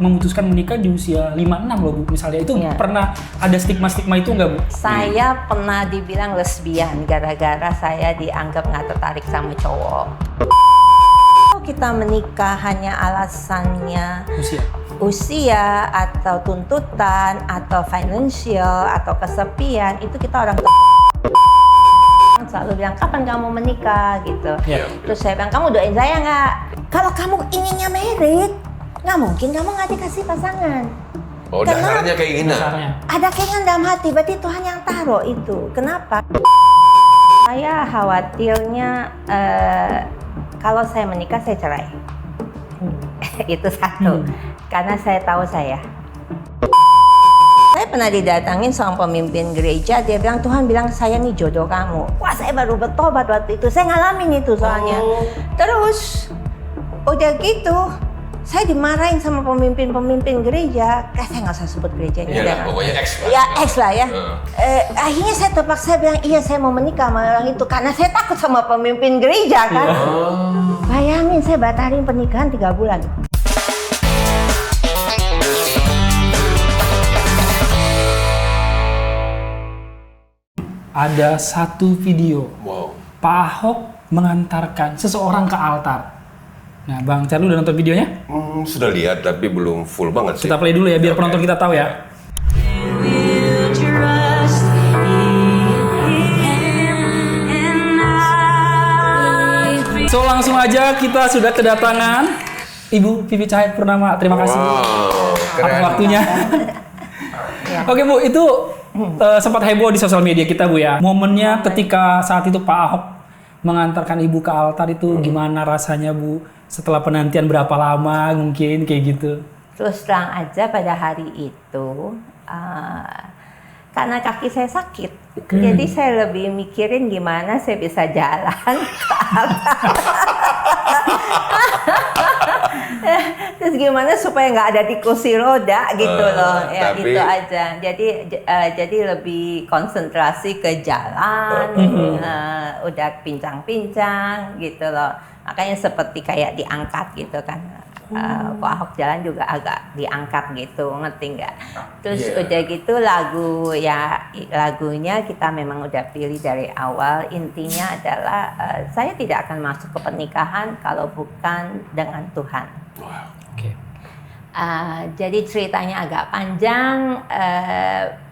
memutuskan menikah di usia 56 loh Bu, misalnya itu pernah ada stigma-stigma itu nggak Bu? Saya pernah dibilang lesbian gara-gara saya dianggap nggak tertarik sama cowok. Kita menikah hanya alasannya usia atau tuntutan atau financial atau kesepian, itu kita orang selalu bilang kapan kamu menikah gitu. Terus saya bilang kamu doain saya nggak? Kalau kamu inginnya merit, nggak mungkin kamu nggak dikasih pasangan. Oh, dasarnya keinginan. Ada keinginan dalam hati, berarti Tuhan yang taruh itu. Kenapa? Saya khawatirnya kalau saya menikah saya cerai. Itu satu. Karena saya tahu saya. Saya pernah didatangin sama pemimpin gereja, dia bilang Tuhan bilang saya nih jodoh kamu. Wah, saya baru bertobat waktu itu, saya ngalamin itu soalnya. Terus udah gitu, saya dimarahin sama pemimpin gereja. Saya nggak usah sebut gerejanya. Iya, pokoknya X lah. Ya X lah ya. Akhirnya saya terpaksa bilang iya saya mau menikah sama orang itu karena saya takut sama pemimpin gereja kan. Bayangin saya batalin pernikahan 3 bulan. Ada satu video Pak Ahok mengantarkan seseorang ke altar. Nah, Bang Charlie udah nonton videonya? Sudah lihat tapi belum full banget sih. Kita play dulu ya biar penonton kita tahu ya. So langsung aja kita sudah kedatangan Ibu Vivi Cahayapurnama. Terima kasih atas waktunya. Oke Bu, itu sempat heboh di sosial media kita Bu ya. Momennya ketika saat itu Pak Ahok mengantarkan Ibu ke altar itu gimana rasanya Bu? Setelah penantian berapa lama mungkin kayak gitu? Terus terang aja pada hari itu karena kaki saya sakit, jadi saya lebih mikirin gimana saya bisa jalan ke altar. Terus gimana supaya nggak ada di kursi roda gitu loh, ya tapi... itu aja. Jadi lebih konsentrasi ke jalan, udah pincang-pincang gitu loh. Makanya seperti kayak diangkat gitu kan. Pak Ahok jalan juga agak diangkat gitu, ngerti nggak? Terus udah gitu lagunya kita memang udah pilih dari awal. Intinya adalah saya tidak akan masuk ke pernikahan kalau bukan dengan Tuhan. Jadi ceritanya agak panjang.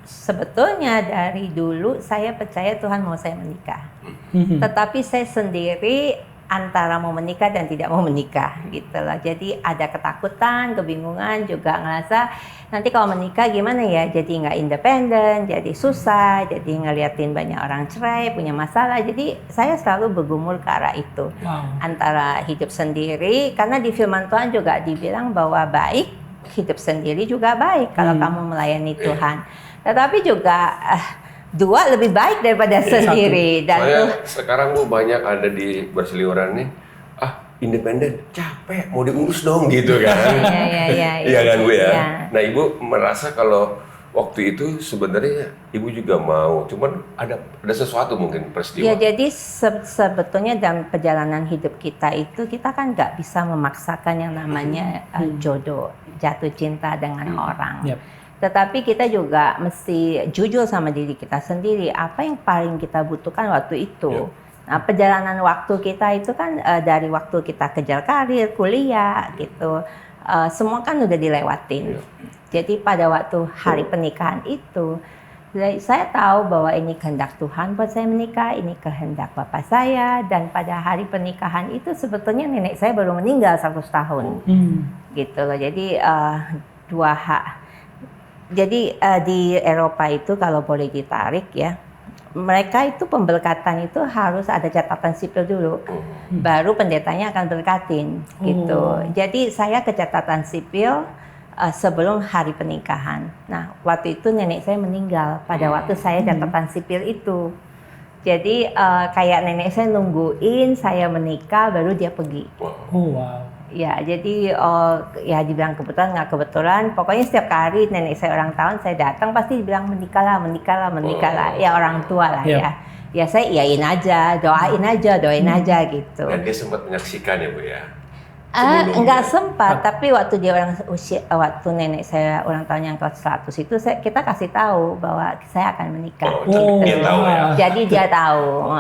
Sebetulnya dari dulu saya percaya Tuhan mau saya menikah, tetapi saya sendiri antara mau menikah dan tidak mau menikah gitu loh. Jadi ada ketakutan, kebingungan, juga ngerasa nanti kalau menikah gimana ya, jadi nggak independen, jadi susah, jadi ngeliatin banyak orang cerai, punya masalah. Jadi saya selalu bergumul ke arah itu. Antara hidup sendiri, karena di firman Tuhan juga dibilang bahwa baik, hidup sendiri juga baik kalau kamu melayani Tuhan. Tetapi juga dua lebih baik daripada sendiri. Dan sekarang Bu banyak ada di berseliweran nih, independen, capek, mau diurus dong gitu kan. Iya kan Bu ya. Nah Ibu merasa kalau waktu itu sebenarnya Ibu juga mau, cuman ada sesuatu mungkin peristiwa. Ya jadi sebetulnya dalam perjalanan hidup kita itu kita kan nggak bisa memaksakan yang namanya jodoh, jatuh cinta dengan orang. Tetapi kita juga mesti jujur sama diri kita sendiri, apa yang paling kita butuhkan waktu itu. Nah, perjalanan waktu kita itu kan dari waktu kita kejar karir, kuliah gitu, semua kan udah dilewatin. Jadi pada waktu hari pernikahan itu, saya tahu bahwa ini kehendak Tuhan buat saya menikah, ini kehendak bapak saya, dan pada hari pernikahan itu sebetulnya nenek saya baru meninggal 100 tahun. Gitu loh, jadi Jadi di Eropa itu kalau boleh ditarik ya, mereka itu pemberkatan itu harus ada catatan sipil dulu, baru pendetanya akan berkatin gitu. Jadi saya ke catatan sipil sebelum hari pernikahan. Nah waktu itu nenek saya meninggal pada waktu saya catatan sipil itu. Jadi kayak nenek saya nungguin saya menikah baru dia pergi. Ya, jadi ya dibilang kebetulan nggak kebetulan. Pokoknya setiap hari nenek saya ulang tahun saya datang pasti dibilang menikahlah. Ya orang tua lah ya. Ya saya iyain aja, doain aja gitu. Dan dia sempat menyaksikan ya Bu ya? Enggak sempat, tapi waktu nenek saya ulang tahun yang ke-100 itu kita kasih tahu bahwa saya akan menikah. Dia tahu ya. Jadi dia tahu.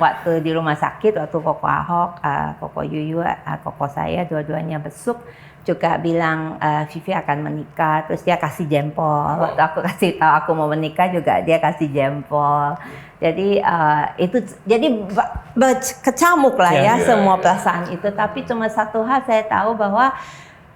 Waktu di rumah sakit, waktu Koko Ahok, Koko Yuyu, Koko saya dua-duanya besuk juga bilang Vivi akan menikah, terus dia kasih jempol. Waktu aku kasih tahu aku mau menikah juga dia kasih jempol. Jadi itu jadi kecamuk lah ya semua perasaan itu. Tapi cuma satu hal saya tahu bahwa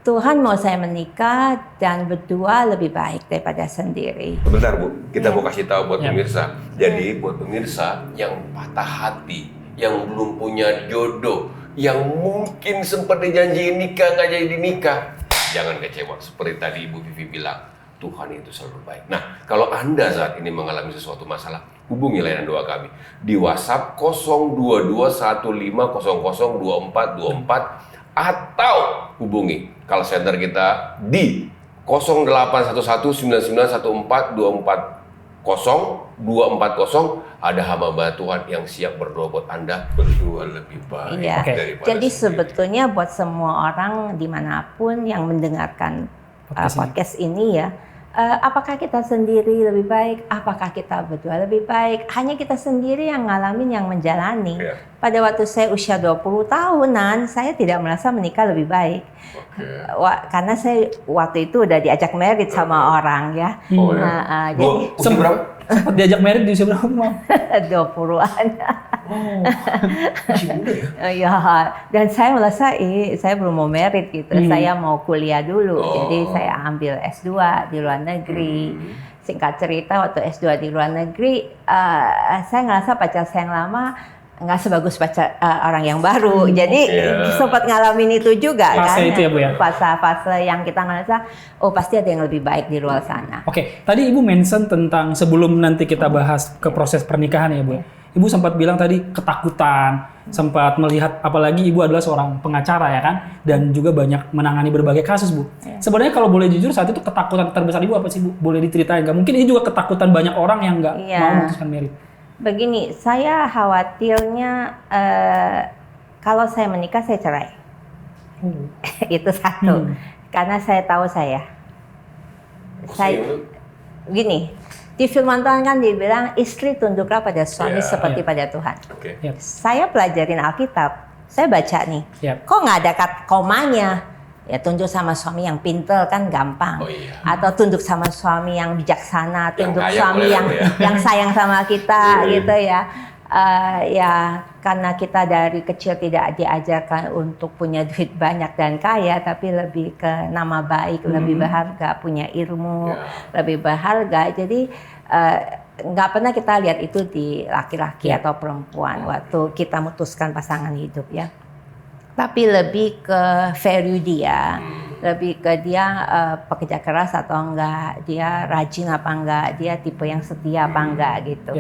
Tuhan mau saya menikah dan berdua lebih baik daripada sendiri. Sebentar Bu, kita mau kasih tahu buat pemirsa. Jadi buat pemirsa yang patah hati, yang belum punya jodoh, yang mungkin sempat dijanjiin nikah nggak jadi nikah, jangan kecewa. Seperti tadi Ibu Vivi bilang, Tuhan itu selalu baik. Nah, kalau Anda saat ini mengalami sesuatu masalah, hubungi layanan doa kami di WhatsApp 022150002424 atau hubungi call center kita di 08119914240240. Ada hamba Tuhan yang siap berdoa buat Anda berdua lebih baik daripada Jadi sendiri. sebetulnya buat semua orang dimanapun yang mendengarkan podcast ini ya, apakah kita sendiri lebih baik, apakah kita berdua lebih baik, hanya kita sendiri yang ngalamin, yang menjalani. Pada waktu saya usia 20 tahunan, saya tidak merasa menikah lebih baik. Karena saya waktu itu udah diajak married sama orang ya. Jadi berapa? Sempat diajak married di usia berapa, Mam? 20-an. Masih muda ya? Ya, dan saya merasa saya belum mau married gitu. Saya mau kuliah dulu. Jadi saya ambil S2 di luar negeri. Singkat cerita waktu S2 di luar negeri, saya ngerasa pacar saya yang lama nggak sebagus pacar orang yang baru. Jadi sempat ngalamin itu juga fase kan. Itu ya, Bu, ya? Fase yang kita ngerasa, oh pasti ada yang lebih baik di luar sana. Oke, tadi Ibu mention tentang sebelum nanti kita bahas ke proses pernikahan ya, Bu. Ibu sempat bilang tadi ketakutan, sempat melihat, apalagi Ibu adalah seorang pengacara ya kan, dan juga banyak menangani berbagai kasus, Bu. Sebenarnya kalau boleh jujur saat itu ketakutan terbesar Ibu apa sih, Bu? Boleh diceritain nggak? Mungkin ini juga ketakutan banyak orang yang nggak mau memutuskan married. Begini, saya khawatirnya kalau saya menikah saya cerai. Itu satu. Karena saya tahu gini, di firman Tuhan kan dibilang istri tunduklah pada suami seperti pada Tuhan. Saya pelajarin Alkitab, saya baca nih, kok nggak ada komanya? Ya tunduk sama suami yang pintar kan gampang. Atau tunduk sama suami yang bijaksana, tunduk suami yang sayang sama kita gitu ya. Ya karena kita dari kecil tidak diajarkan untuk punya duit banyak dan kaya, tapi lebih ke nama baik, lebih berharga, punya ilmu, lebih berharga. Jadi nggak pernah kita lihat itu di laki-laki atau perempuan waktu kita memutuskan pasangan hidup ya. Tapi lebih ke value dia, lebih ke dia pekerja keras atau enggak, dia rajin apa enggak, dia tipe yang setia apa enggak gitu.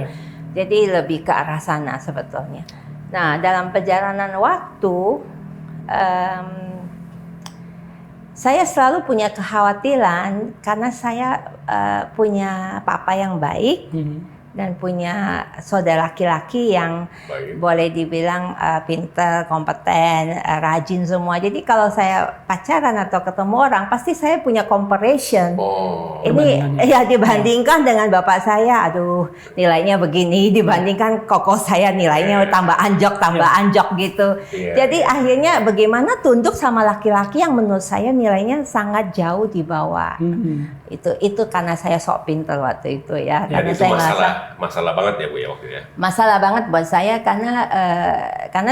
Jadi lebih ke arah sana sebetulnya. Nah dalam perjalanan waktu, saya selalu punya kekhawatiran karena saya punya papa yang baik. Dan punya saudara laki-laki yang boleh dibilang pintar, kompeten, rajin semua. Jadi kalau saya pacaran atau ketemu orang, pasti saya punya comparison. Ini ya dibandingkan dengan bapak saya, aduh nilainya begini, dibandingkan koko saya nilainya tambah anjok gitu. Jadi akhirnya bagaimana tunduk sama laki-laki yang menurut saya nilainya sangat jauh di bawah. Itu karena saya sok pintar waktu itu ya. Karena itu saya masalah banget ya Bu ya waktu itu ya. Masalah banget buat saya karena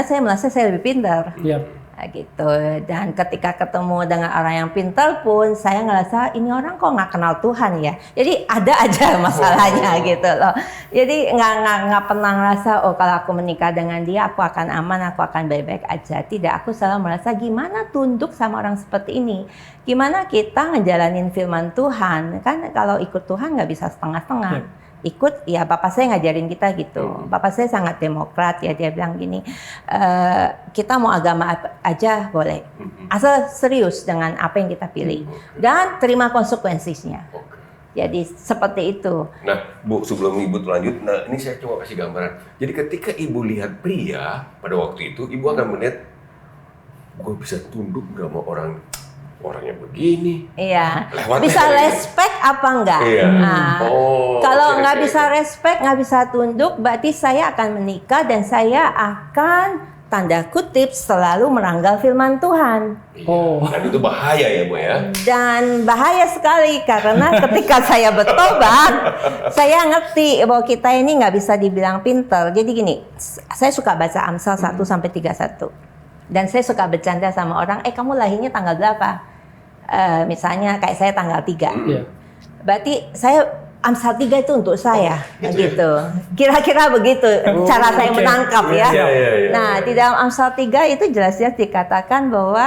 saya merasa saya lebih pintar. Gitu. Dan ketika ketemu dengan orang yang pintar pun saya ngerasa ini orang kok nggak kenal Tuhan ya. Jadi ada aja masalahnya gitu loh. Jadi nggak pernah ngerasa oh kalau aku menikah dengan dia aku akan aman, aku akan baik-baik aja. Tidak, aku selalu merasa gimana tunduk sama orang seperti ini. Gimana kita ngejalanin firman Tuhan. Kan kalau ikut Tuhan nggak bisa setengah-setengah. Ikut ya bapak saya ngajarin kita gitu. Bapak saya sangat demokrat ya, dia bilang gini, kita mau agama aja boleh, asal serius dengan apa yang kita pilih dan terima konsekuensinya. Jadi seperti itu. Nah Bu, sebelum Ibu lanjut, nah ini saya coba kasih gambaran. Jadi ketika Ibu lihat pria pada waktu itu, Ibu akan melihat gue bisa tunduk nggak sama orangnya begini. Iya. Lewatnya Bisa dari respect apa enggak? Iya. Nah, kalau oke, nggak oke, bisa oke. respect, nggak bisa tunduk, berarti saya akan menikah dan saya akan tanda kutip selalu melanggar firman Tuhan. Iya. Dan itu bahaya ya Bu ya. Dan bahaya sekali karena ketika saya bertobat, saya ngerti bahwa kita ini nggak bisa dibilang pinter. Jadi gini, saya suka baca Amsal 1-31. Dan saya suka bercanda sama orang, kamu lahirnya tanggal berapa? Misalnya kayak saya tanggal 3. Berarti saya Amsal 3 itu untuk saya, gitu. Kira-kira begitu cara saya menangkap ya. Nah, di dalam Amsal 3 itu jelas-jelas dikatakan bahwa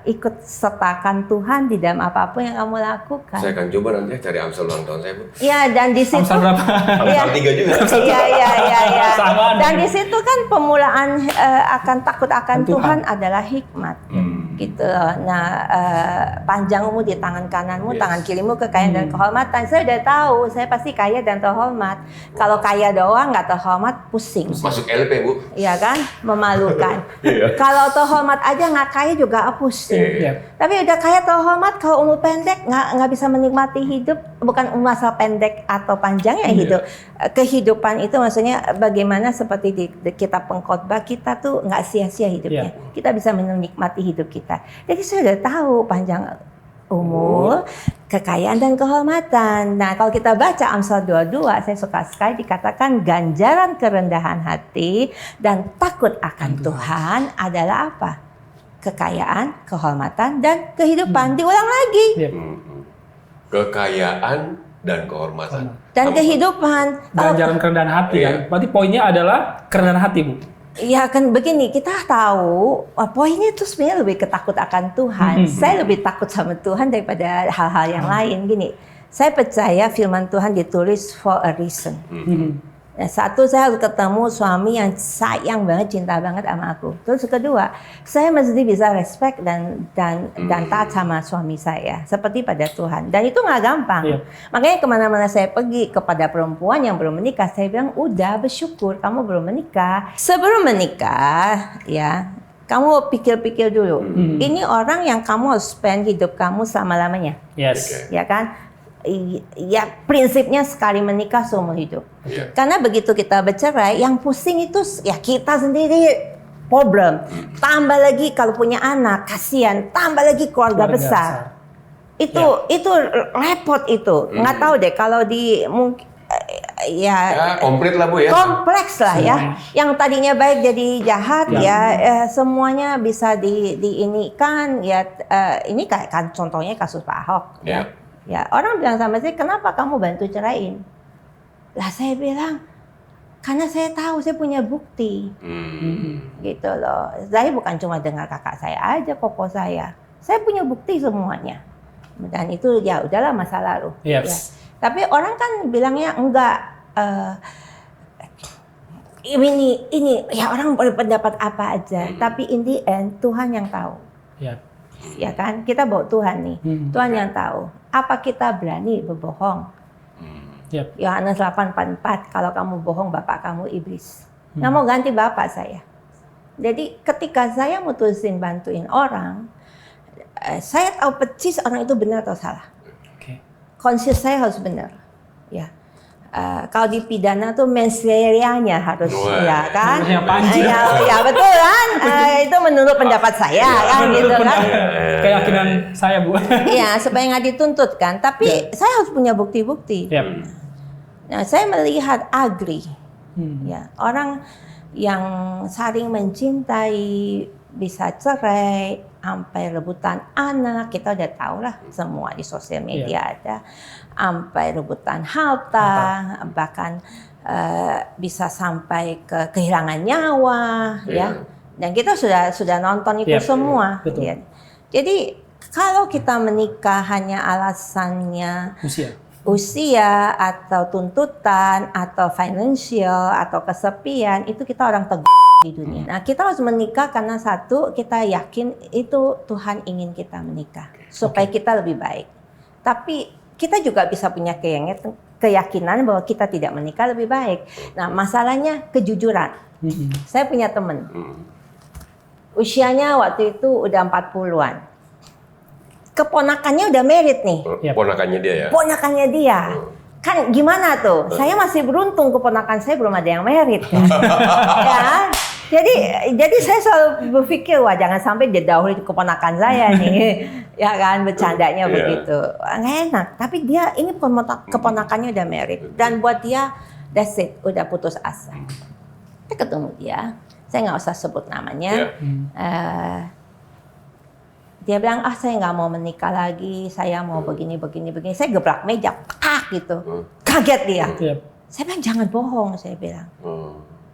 ikut sertakan Tuhan di dalam apapun yang kamu lakukan. Saya akan coba nanti cari Amsal ulang tahun saya Bu. Iya, dan di situ Amsal berapa? Amsal 3 juga. Iya. Sama Dan nih. di situ kan pemulaan akan takut akan Tuhan adalah hikmat. Gitu. Nah, panjang umur di tangan kananmu, tangan kirimu kekayaan dan kehormatan. Saya udah tahu, saya pasti kaya dan terhormat. Kalau kaya doang nggak terhormat, pusing. Masuk LP Bu. Iya kan, memalukan. Kalau terhormat aja nggak kaya juga pusing. Tapi udah kaya terhormat, kalau umur pendek nggak bisa menikmati hidup. Bukan masa pendek atau panjangnya hidup. Kehidupan itu maksudnya bagaimana seperti di kitab Pengkhotbah, kita tuh nggak sia-sia hidupnya. Kita bisa menikmati hidup kita. Jadi saya udah tahu panjang umur, kekayaan dan kehormatan. Nah, kalau kita baca Amsal 22, saya suka sekali dikatakan ganjaran kerendahan hati dan takut akan Tuhan adalah apa? Kekayaan, kehormatan dan kehidupan. Diulang lagi. Kekayaan dan kehormatan. Dan kehidupan. Ganjaran kerendahan hati kan. Berarti poinnya adalah kerendahan hati Bu. Ya kan begini, kita tahu poinnya itu sebenarnya lebih ketakut akan Tuhan. Saya lebih takut sama Tuhan daripada hal-hal yang lain. Gini, saya percaya firman Tuhan ditulis for a reason. Nah, satu, saya harus ketemu suami yang sayang banget, cinta banget sama aku. Terus kedua, saya mesti bisa respect dan taat sama suami saya seperti pada Tuhan. Dan itu nggak gampang. Makanya kemana-mana saya pergi kepada perempuan yang belum menikah, saya bilang udah bersyukur kamu belum menikah. Sebelum menikah, ya kamu pikir-pikir dulu. Ini orang yang kamu harus spend hidup kamu selama-lamanya. Yes. Ya kan? Ya prinsipnya sekali menikah seumur hidup. Karena begitu kita bercerai, yang pusing itu ya kita sendiri problem. Tambah lagi kalau punya anak, kasihan. Tambah lagi keluarga besar. Itu repot itu. Nggak tahu deh kalau di mungkin ya komplit lah Bu ya. Kompleks lah ya. Yang tadinya baik jadi jahat semuanya bisa diinikan ya. Ini kayak kan contohnya kasus Pak Ahok. Ya, orang bilang sama saya, kenapa kamu bantu ceraiin? Lah saya bilang, karena saya tahu saya punya bukti. Gitu loh. Saya bukan cuma dengar kakak saya aja, koko saya. Saya punya bukti semuanya. Dan itu ya udahlah masa lalu. Ya. Tapi orang kan bilangnya enggak. Ini ya orang boleh pendapat apa aja. Tapi in the end Tuhan yang tahu. Ya kan, kita bawa Tuhan nih. Tuhan yang tahu. Apa kita berani berbohong? Yohanes 8:44, kalau kamu bohong bapak kamu iblis. Nggak mau ganti bapak saya. Jadi ketika saya mutusin bantuin orang, saya tahu persis orang itu benar atau salah. Conscious saya harus benar. Ya. Kalau di pidana tuh mens rea'nya harus ya kan? Ya betul kan? Itu menurut pendapat saya kan gitu kan? Keyakinan saya Bu. Iya, supaya nggak dituntut kan. Tapi saya harus punya bukti-bukti. Nah, saya melihat agree. Ya, orang yang saling mencintai bisa cerai, sampai rebutan anak, kita udah tahu lah semua di sosial media ada, sampai rebutan harta, bahkan bisa sampai ke kehilangan nyawa, ya. Dan kita sudah nonton itu semua. Ya. Jadi kalau kita menikah hanya alasannya usia atau tuntutan atau financial atau kesepian, itu kita orang teguh di dunia. Nah, kita harus menikah karena satu, kita yakin itu Tuhan ingin kita menikah supaya kita lebih baik. Tapi kita juga bisa punya keyakinan bahwa kita tidak menikah lebih baik. Nah, masalahnya kejujuran. Saya punya teman. Usianya waktu itu udah 40-an. Keponakannya udah married nih. Ponakannya dia ya? Ponakannya dia. Kan gimana tuh? Saya masih beruntung keponakan saya belum ada yang married. Kan? Ya. Jadi saya selalu berpikir, wah jangan sampai dia dahulu keponakan saya nih. Ya kan, bercandanya begitu. Nggak enak. Tapi dia ini keponakannya udah married. Dan buat dia, that's it. Udah putus asa. Saya ketemu dia. Saya nggak usah sebut namanya. Dia bilang, saya nggak mau menikah lagi, saya mau begini. Saya gebrak meja, gitu. Kaget dia. Saya bilang, jangan bohong, saya bilang.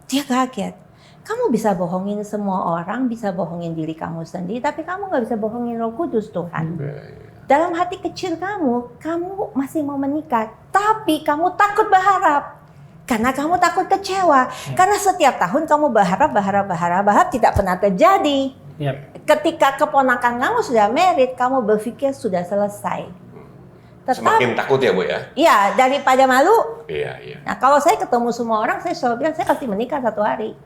Dia kaget. Kamu bisa bohongin semua orang, bisa bohongin diri kamu sendiri, tapi kamu nggak bisa bohongin Roh Kudus, Tuhan. Dalam hati kecil kamu masih mau menikah, tapi kamu takut berharap. Karena kamu takut kecewa. Karena setiap tahun kamu berharap, tidak pernah terjadi. Ketika keponakan kamu sudah married, kamu berpikir sudah selesai. Semakin takut ya Bu ya? Iya, daripada malu. Iya. Nah kalau saya ketemu semua orang, saya selalu bilang, saya pasti menikah 1 hari.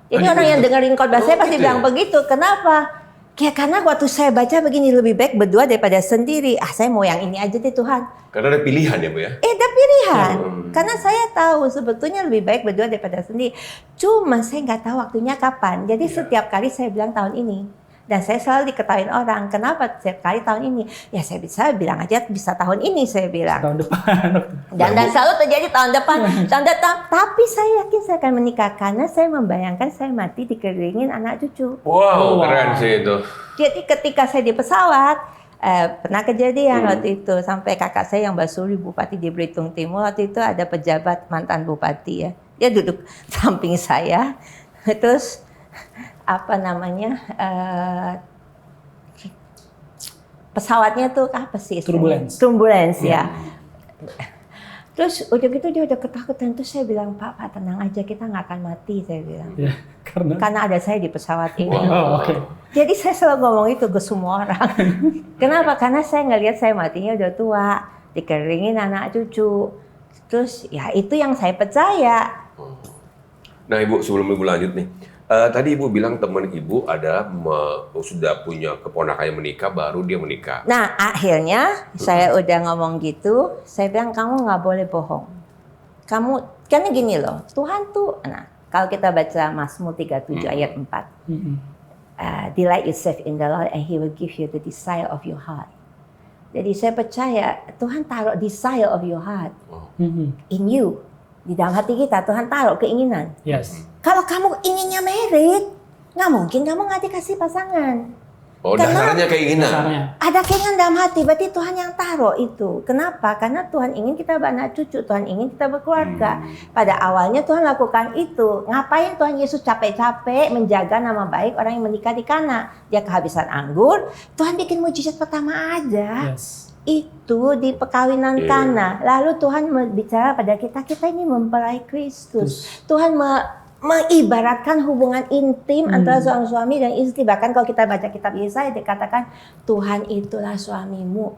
Jadi orang yang dengerin khotbah saya pasti bilang begitu. Kenapa? Ya karena waktu saya baca begini, lebih baik berdua daripada sendiri. Saya mau yang ini aja deh Tuhan. Karena ada pilihan ya Bu ya? Ada pilihan. Karena saya tahu sebetulnya lebih baik berdua daripada sendiri. Cuma saya nggak tahu waktunya kapan. Jadi setiap kali saya bilang tahun ini. Dan saya selalu diketahui orang, kenapa setiap kali tahun ini? Ya saya bisa bilang aja bisa tahun ini, saya bilang. Tahun depan. Dan selalu terjadi tahun depan. Tapi saya yakin saya akan menikah karena saya membayangkan saya mati dikelilingin anak cucu. Wow, keren sih itu. Jadi ketika saya di pesawat, pernah kejadian waktu itu. Sampai kakak saya yang Basuri, Bupati di Belitung Timur, waktu itu ada pejabat mantan Bupati ya. Dia duduk samping saya, terus pesawatnya tuh apa sih? Turbulence ya. Terus udah gitu dia udah ketakutan, terus saya bilang, Pak tenang aja, kita nggak akan mati, saya bilang. Ya, karena ada saya di pesawat ini. Okay. Jadi saya selalu ngomong itu ke semua orang. Kenapa? Karena saya ngelihat saya matinya udah tua, dikelilingin anak cucu. Terus ya itu yang saya percaya. Nah Ibu, sebelum Ibu lanjut nih. Tadi Ibu bilang teman Ibu sudah punya keponakan yang menikah, baru dia menikah. Nah akhirnya saya udah ngomong gitu, saya bilang kamu nggak boleh bohong. Kamu, karena gini loh, Tuhan tuh, kalau kita baca Mazmur 37 ayat 4. Delight yourself in the Lord and He will give you the desire of your heart. Jadi saya percaya Tuhan taruh desire of your heart in you. Di dalam hati kita, Tuhan taruh keinginan. Yes. Kalau kamu inginnya married, nggak mungkin kamu nggak dikasih pasangan. Dasarnya keinginan. Ada keinginan dalam hati, berarti Tuhan yang taruh itu. Kenapa? Karena Tuhan ingin kita beranak cucu, Tuhan ingin kita berkeluarga. Pada awalnya Tuhan lakukan itu. Ngapain Tuhan Yesus capek-capek menjaga nama baik orang yang menikah di Kana? Dia kehabisan anggur, Tuhan bikin mujizat pertama aja. Yes. Itu di perkawinan Kana. Lalu Tuhan bicara pada kita ini mempelai Kristus. Tuhan mengibaratkan hubungan intim antara seorang suami dan istri. Bahkan kalau kita baca kitab Yesaya dikatakan Tuhan itulah suamimu.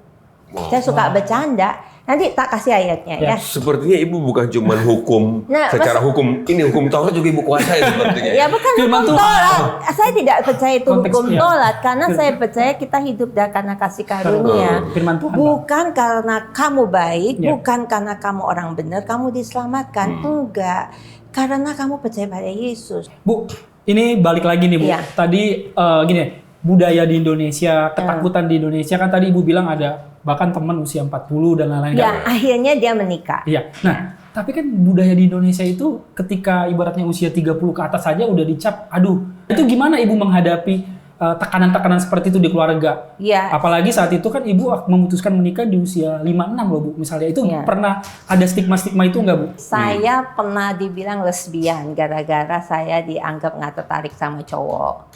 Saya suka bercanda. Nanti tak kasih ayatnya ya. Sepertinya Ibu bukan cuma hukum secara hukum. Ini hukum Taurat juga Ibu kuasai sepertinya. Ya bukan hukum Taurat. Saya tidak percaya itu hukum Taurat karena saya percaya kita hidup karena kasih karunia. Bukan karena kamu baik, bukan karena kamu orang benar, kamu diselamatkan. Enggak. Karena kamu percaya pada Yesus. Bu, ini balik lagi nih Bu. Tadi gini, budaya di Indonesia, ketakutan di Indonesia kan tadi Ibu bilang ada bahkan teman usia 40 dan lain-lain. Ya, akhirnya dia menikah. Iya. Nah, tapi kan budaya di Indonesia itu ketika ibaratnya usia 30 ke atas saja udah dicap, aduh. Itu gimana Ibu menghadapi tekanan-tekanan seperti itu di keluarga? Iya. Apalagi saat itu kan Ibu memutuskan menikah di usia 56 loh Bu, misalnya. Itu pernah ada stigma-stigma itu nggak Bu? Saya pernah dibilang lesbian gara-gara saya dianggap nggak tertarik sama cowok.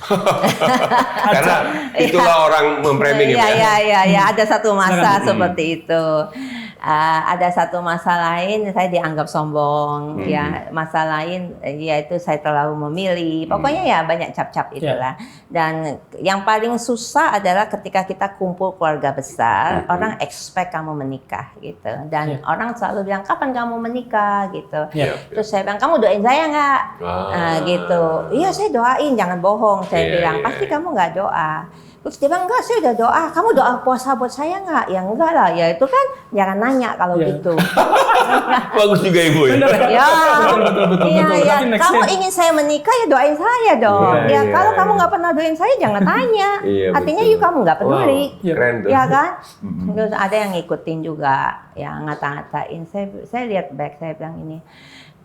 Karena itulah orang memframing ya. Iya, ada satu masa seperti itu. ada satu masalah lain saya dianggap sombong, ya masalah lain yaitu saya terlalu memilih. Pokoknya ya banyak cap-cap itulah. Dan yang paling susah adalah ketika kita kumpul keluarga besar, orang expect kamu menikah gitu. Dan orang selalu bilang kapan kamu menikah gitu. Terus saya bilang kamu doain saya nggak? Gitu. Iya saya doain, jangan bohong. Saya bilang pasti kamu nggak doa. Terus dia bilang, enggak, saya udah doa. Kamu doa puasa buat saya nggak? Ya enggak lah. Ya itu kan jangan nanya kalau gitu. Bagus juga Ibu ya. Ya, betul. Iya. Kamu ingin saya menikah ya doain saya dong. Ya kalau kamu nggak pernah doain saya jangan tanya. Artinya kamu nggak peduli. Keren tuh. Ya kan? Terus ada yang ngikutin juga, yang ngata-ngatain. Saya lihat back, saya bilang ini.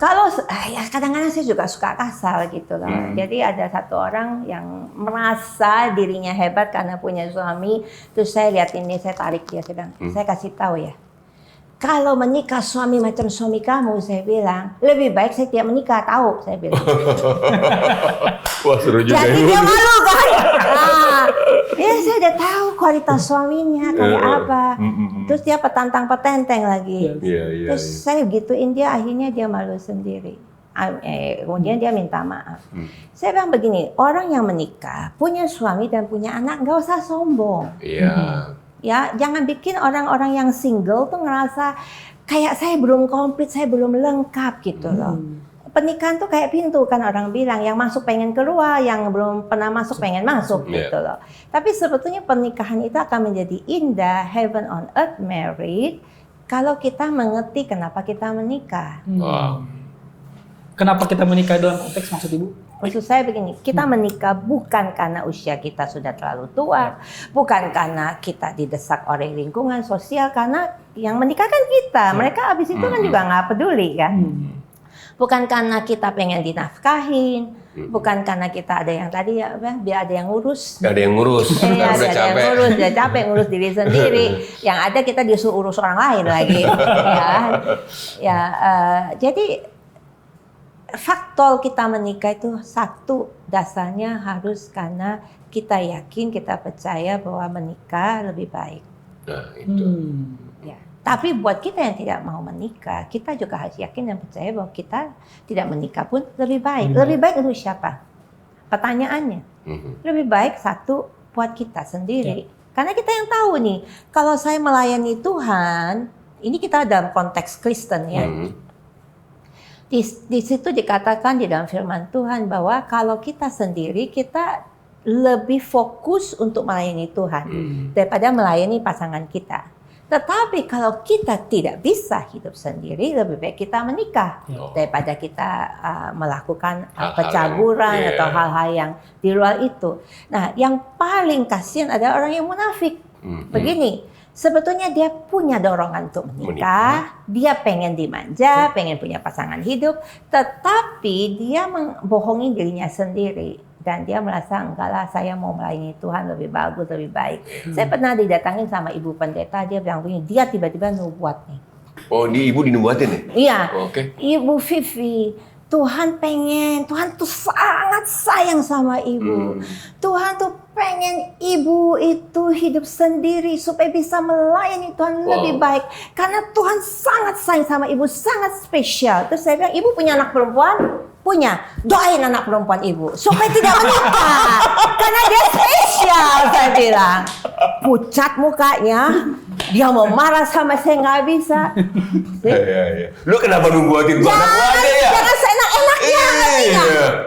Kalau ya kadang-kadang saya juga suka kasar gitu loh. Jadi ada satu orang yang merasa dirinya hebat karena punya suami. Terus saya lihat ini, saya tarik dia, saya bilang, saya kasih tahu ya. Kalau menikah suami macam suami kamu, saya bilang, lebih baik saya tidak menikah, tahu, saya bilang. Wah seru juga. Jadi dia malu kan? Ya saya udah tahu kualitas suaminya kayak apa. Terus dia petantang-petenteng lagi. Terus saya gituin dia, akhirnya dia malu sendiri. Kemudian dia minta maaf. Saya bilang begini, orang yang menikah, punya suami dan punya anak, nggak usah sombong. Ya, jangan bikin orang-orang yang single tuh ngerasa kayak saya belum komplit, saya belum lengkap gitu loh. Pernikahan tuh kayak pintu kan orang bilang, yang masuk pengen keluar, yang belum pernah masuk pengen masuk gitu loh. Tapi sebetulnya pernikahan itu akan menjadi indah, heaven on earth married, kalau kita mengerti kenapa kita menikah. Kenapa kita menikah dalam konteks maksud Ibu? Maksud saya begini, kita menikah bukan karena usia kita sudah terlalu tua, bukan karena kita didesak oleh lingkungan sosial, karena yang menikah kan kita, mereka abis itu kan juga nggak peduli kan. Bukan karena kita pengen dinafkahin, bukan karena kita ada yang tadi ya, biar ada yang ngurus. Ada yang ngurus, ada yang ngurus, udah capek ngurus diri sendiri. Yang ada kita disuruh urus orang lain lagi. Jadi faktor kita menikah itu satu, dasarnya harus karena kita yakin, kita percaya bahwa menikah lebih baik. Nah itu. Tapi buat kita yang tidak mau menikah, kita juga harus yakin dan percaya bahwa kita tidak menikah pun lebih baik. Lebih baik untuk siapa? Pertanyaannya. Lebih baik satu buat kita sendiri. Karena kita yang tahu nih, kalau saya melayani Tuhan, ini kita dalam konteks Kristen ya. Di situ dikatakan di dalam firman Tuhan bahwa kalau kita sendiri, kita lebih fokus untuk melayani Tuhan daripada melayani pasangan kita. Tetapi kalau kita tidak bisa hidup sendiri, lebih baik kita menikah daripada kita melakukan pencaburan atau hal-hal yang di luar itu. Nah, yang paling kasihan adalah orang yang munafik. Begini, sebetulnya dia punya dorongan untuk menikah, dia pengen dimanja, pengen punya pasangan hidup, tetapi dia membohongi dirinya sendiri. Dan dia merasa, enggak lah, saya mau melayani Tuhan lebih bagus, lebih baik. Saya pernah didatangin sama ibu pendeta, dia bilang begini, dia tiba-tiba nubuat nih. Oh, Ibu dinubuatin ya? Iya. Ibu Vivi, Tuhan tuh sangat sayang sama Ibu. Tuhan tuh pengen Ibu itu hidup sendiri supaya bisa melayani Tuhan lebih baik. Karena Tuhan sangat sayang sama Ibu, sangat spesial. Terus saya bilang, Ibu punya anak perempuan? Punya. Doain anak perempuan Ibu supaya tidak menikah. Karena dia spesial, saya bilang. Pucat mukanya. Dia mau marah sama saya nggak bisa. Lu kenapa nungguatin gua anak gua aja ya? Jangan seenak-enaknya.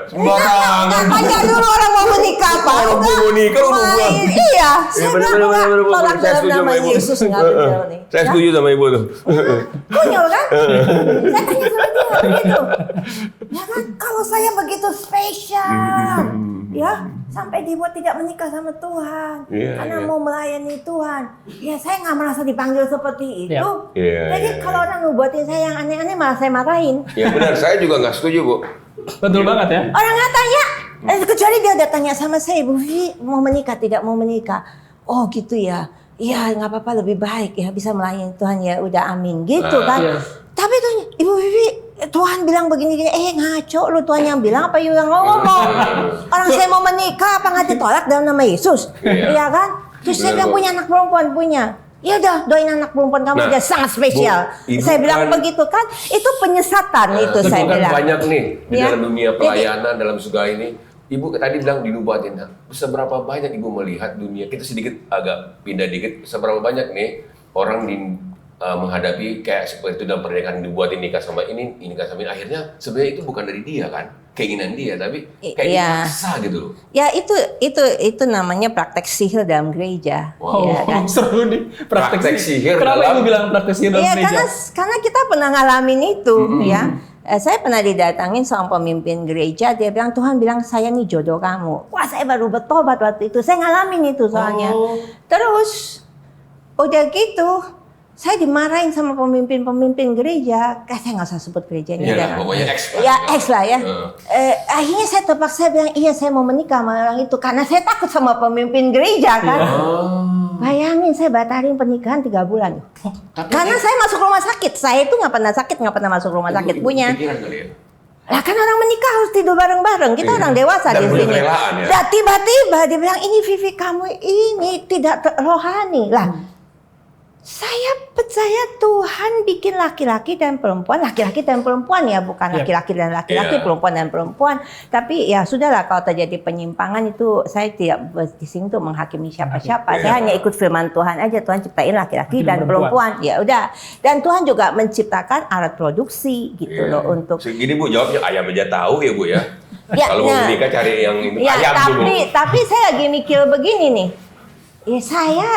Sembarangan. Tanya dulu orang mau menikah apa? Orang mau nikah lu nunggu. Iya. Saya bilang tolak dalam nama Yesus nggak benar nih. Saya setuju sama Ibu tuh. Konyol kan? Saya tanya sama dia begitu. Ya kan? Kalau saya begitu spesial, ya sampai dibuat tidak menikah sama Tuhan, karena mau melayani Tuhan. Ya saya nggak merasa dipanggil seperti itu. Jadi kalau orang ngebuatin saya yang aneh-aneh malah saya marahin. Ya benar, saya juga nggak setuju Bu. Betul banget ya. Orang nggak tanya, kecuali dia udah tanya sama saya, Ibu Vivi mau menikah tidak mau menikah. Oh gitu ya. Iya nggak apa-apa, lebih baik ya bisa melayani Tuhan ya, udah amin gitu kan. Tapi tuh Ibu Vivi, Tuhan bilang begini-gini, ngaco lu, Tuhan yang bilang apa you yang ngomong? Orang saya mau menikah apa nggak ditolak dalam nama Yesus? Iya kan? Terus saya bilang punya anak perempuan, punya. Ya udah, doain anak perempuan kamu aja sangat spesial. Saya bilang begitu kan, itu penyesatan itu saya kan bilang. Banyak nih di dalam dunia pelayanan, dalam surga ini. Ibu tadi bilang dinubuatin. Seberapa banyak Ibu melihat dunia, kita sedikit agak pindah dikit, seberapa banyak nih orang menghadapi kayak seperti itu dalam pernikahan dibuatin nikah sama ini nikah sama ini. Akhirnya sebenarnya itu bukan dari dia kan, keinginan dia, tapi kayak dipaksa gitu loh. Ya itu namanya praktek sihir dalam gereja. Wow, ya, kan? seru nih praktek sihir. Kenapa dalam... Ibu bilang praktek sihir dalam gereja? Karena kita pernah ngalamin itu ya. Saya pernah didatangin sama pemimpin gereja, dia bilang Tuhan bilang saya nih jodoh kamu. Wah, saya baru bertobat waktu itu. Saya ngalamin itu soalnya. Terus udah gitu saya dimarahin sama pemimpin gereja, saya nggak usah sebut gerejanya. Iya, pokoknya X lah. Ya, X lah ya. Akhirnya saya terpaksa bilang, iya saya mau menikah sama orang itu. Karena saya takut sama pemimpin gereja kan. Bayangin saya batalin pernikahan 3 bulan. Karena saya masuk rumah sakit. Saya itu nggak pernah masuk rumah sakit punya. Lah kan orang menikah harus tidur bareng-bareng. Kita orang dewasa di sini. Dan tiba-tiba dia bilang, ini Vivi kamu ini tidak rohani. Lah, saya percaya Tuhan bikin laki-laki dan perempuan ya, bukan laki-laki dan laki-laki, perempuan dan perempuan. Tapi ya sudahlah, kalau terjadi penyimpangan itu saya tidak di sini untuk menghakimi siapa-siapa. Saya hanya ikut firman Tuhan aja. Tuhan ciptain laki-laki dan perempuan. Ya udah. Dan Tuhan juga menciptakan alat produksi gitu loh untuk. Segini Bu jawabnya ayam aja tahu ya Bu ya. Kalau mau menikah cari yang ayam dulu. Tapi saya lagi mikir begini nih. Ya saya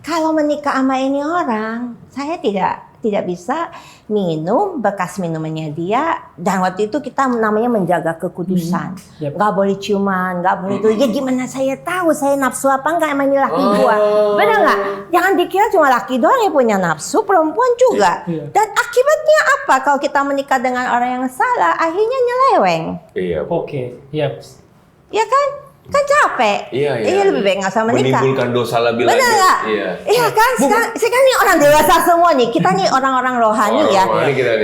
kalau menikah sama ini orang, saya tidak bisa minum bekas minumannya dia. Dan waktu itu kita namanya menjaga kekudusan. Nggak boleh ciuman, nggak boleh itu. Ya gimana saya tahu saya nafsu apa enggak emang ini laki gua. Benar nggak? Jangan dikira cuma laki doang yang punya nafsu, perempuan juga. Dan akibatnya apa kalau kita menikah dengan orang yang salah? Akhirnya nyeleweng. Iya. Oke. Iya. Ya kan? Kan capek. Iya. Lebih baik nggak usah menikah. Menimbulkan dosa lebih lagi. Benar nggak? Iya kan? Sekarang nih orang dewasa semua nih. Kita nih orang-orang rohani ya.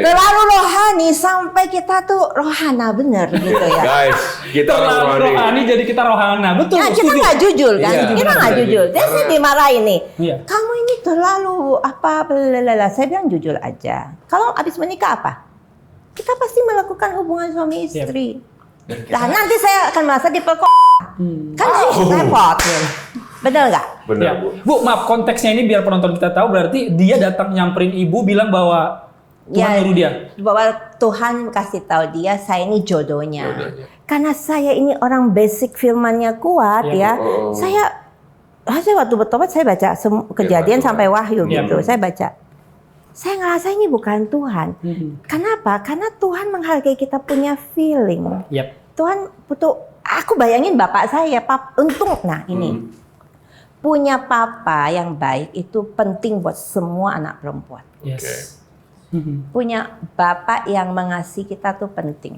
Terlalu rohani sampai kita tuh rohana bener gitu ya. Guys, kita terlalu rohani jadi kita rohana. Betul. Ya, kita nggak jujur kan? Kita nggak jujur. Dan saya dimarahin nih. Kamu ini terlalu apa? Saya bilang jujur aja. Kalau abis menikah apa? Kita pasti melakukan hubungan suami istri. Nah nanti saya akan merasa kan repot. Benar nggak? Benar Bu, maaf konteksnya ini biar penonton kita tahu, berarti dia datang nyamperin Ibu bilang bahwa Tuhan nyuruh dia. Bahwa Tuhan kasih tahu dia saya ini jodohnya. Karena saya ini orang basic firman-nya kuat ya. Saya waktu bertobat saya baca Kejadian sampai Wahyu gitu. Saya baca. Saya ngerasa ini bukan Tuhan. Kenapa? Karena Tuhan menghargai kita punya feeling. Tuhan butuh. Aku bayangin bapak saya, untung. Nah ini punya papa yang baik itu penting buat semua anak perempuan. Punya bapak yang mengasihi kita tuh penting.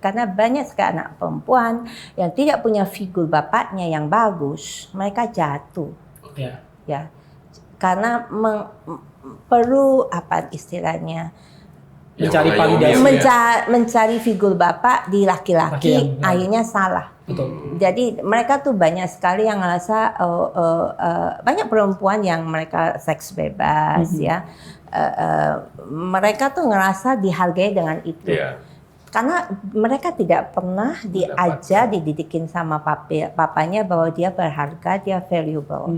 Karena banyak sekali anak perempuan yang tidak punya figur bapaknya yang bagus, mereka jatuh. Ya, karena perlu apa istilahnya? Mencari figur bapak di laki-laki, akhirnya salah. Jadi mereka tuh banyak sekali yang ngerasa banyak perempuan yang mereka seks bebas ya. Mereka tuh ngerasa dihargai dengan itu. Karena mereka tidak pernah dididikin sama papanya bahwa dia berharga, dia valuable.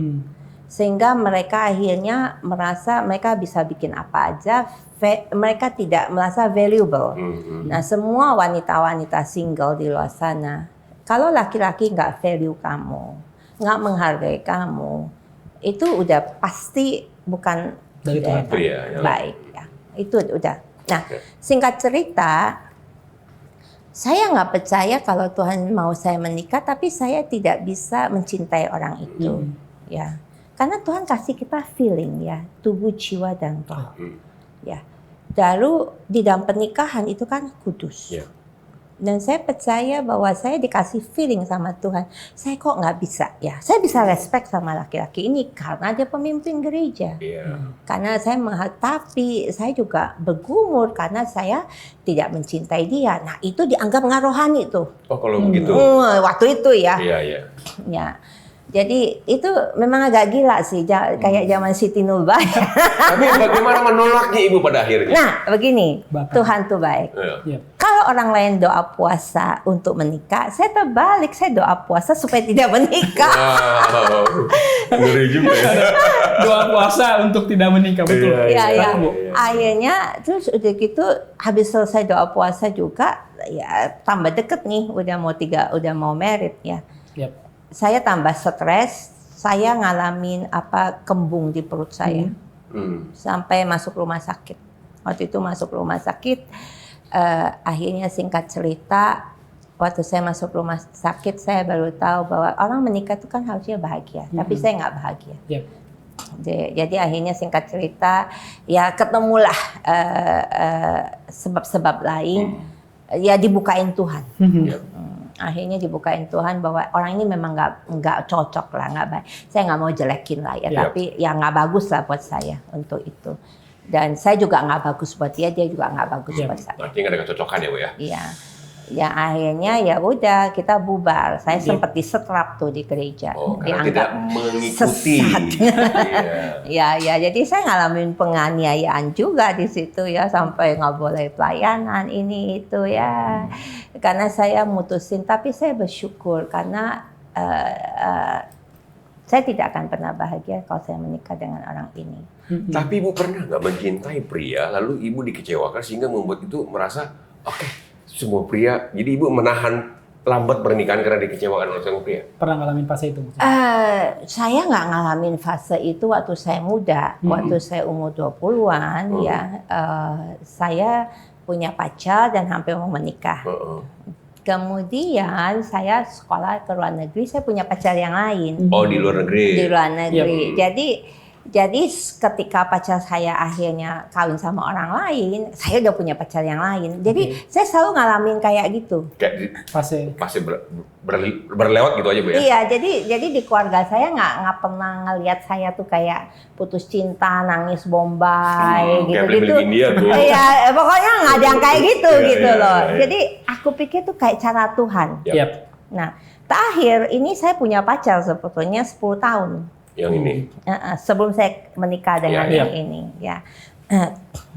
Sehingga mereka akhirnya merasa mereka bisa bikin apa aja, mereka tidak merasa valuable. Nah, semua wanita-wanita single di luar sana, kalau laki-laki nggak value kamu, nggak menghargai kamu, itu udah pasti bukan dari Tuhan baik ya. Itu udah. Nah, singkat cerita, saya nggak percaya kalau Tuhan mau saya menikah, tapi saya tidak bisa mencintai orang itu, ya. Karena Tuhan kasih kita feeling ya, tubuh, jiwa, dan roh. Ya. Lalu di dalam pernikahan itu kan kudus. Dan saya percaya bahwa saya dikasih feeling sama Tuhan. Saya kok nggak bisa ya. Saya bisa respect sama laki-laki ini karena dia pemimpin gereja. Karena saya tapi saya juga bergumul karena saya tidak mencintai dia. Nah itu dianggap nggak rohani tuh. Oh kalau begitu. Waktu itu ya. Iya. Ya. Jadi itu memang agak gila sih, kayak zaman Siti Nurbaya. Tapi bagaimana menolaknya Ibu pada akhirnya? Nah, begini, Tuhan tuh baik. Kalau orang lain doa puasa untuk menikah, saya terbalik, saya doa puasa supaya tidak menikah. Wow, ngeri juga ya. Doa puasa untuk tidak menikah, betul. Iya. Akhirnya, terus udah gitu, habis selesai doa puasa juga, ya tambah deket nih, udah mau married ya. Saya tambah stres, saya ngalamin kembung di perut saya, sampai masuk rumah sakit. Waktu itu masuk rumah sakit, akhirnya singkat cerita, waktu saya masuk rumah sakit, saya baru tahu bahwa orang menikah itu kan harusnya bahagia, tapi saya nggak bahagia. Jadi akhirnya singkat cerita, ya ketemulah sebab-sebab lain, ya dibukain Tuhan. Akhirnya dibukain Tuhan bahwa orang ini memang nggak cocok lah, nggak baik. Saya nggak mau jelekin lah ya, tapi ya nggak bagus lah buat saya untuk itu. Dan saya juga nggak bagus buat dia juga nggak bagus buat saya. Berarti nggak ada kecocokan ya Bu ya? Iya. Ya akhirnya ya udah kita bubar. Saya sempat disetrap tuh di gereja. Karena tidak mengikuti. Ya, jadi saya ngalamin penganiayaan juga di situ ya, sampai nggak boleh pelayanan ini itu ya. Karena saya mutusin, tapi saya bersyukur karena saya tidak akan pernah bahagia kalau saya menikah dengan orang ini. Tapi Ibu pernah nggak mencintai pria, lalu Ibu dikecewakan sehingga membuat itu merasa semua pria, jadi Ibu menahan lambat pernikahan karena dikecewakan oleh semua pria? Pernah ngalamin fase itu? Saya nggak ngalamin fase itu waktu saya muda. Waktu saya umur 20-an ya, saya punya pacar dan hampir mau menikah. Kemudian saya sekolah ke luar negeri, saya punya pacar yang lain. Oh, di luar negeri? Di luar negeri. Jadi ketika pacar saya akhirnya kawin sama orang lain, saya udah punya pacar yang lain. Jadi saya selalu ngalamin kayak gitu. Kayak fase berlewat gitu aja Bu ya? Iya, jadi di keluarga saya nggak pernah ngelihat saya tuh kayak putus cinta, nangis bombay gitu-gitu. Iya, pokoknya nggak ada yang kayak gitu loh. Jadi aku pikir tuh kayak cara Tuhan. Nah, terakhir ini saya punya pacar sebetulnya 10 tahun. Yang ini? Sebelum saya menikah dengan yang ini, ya.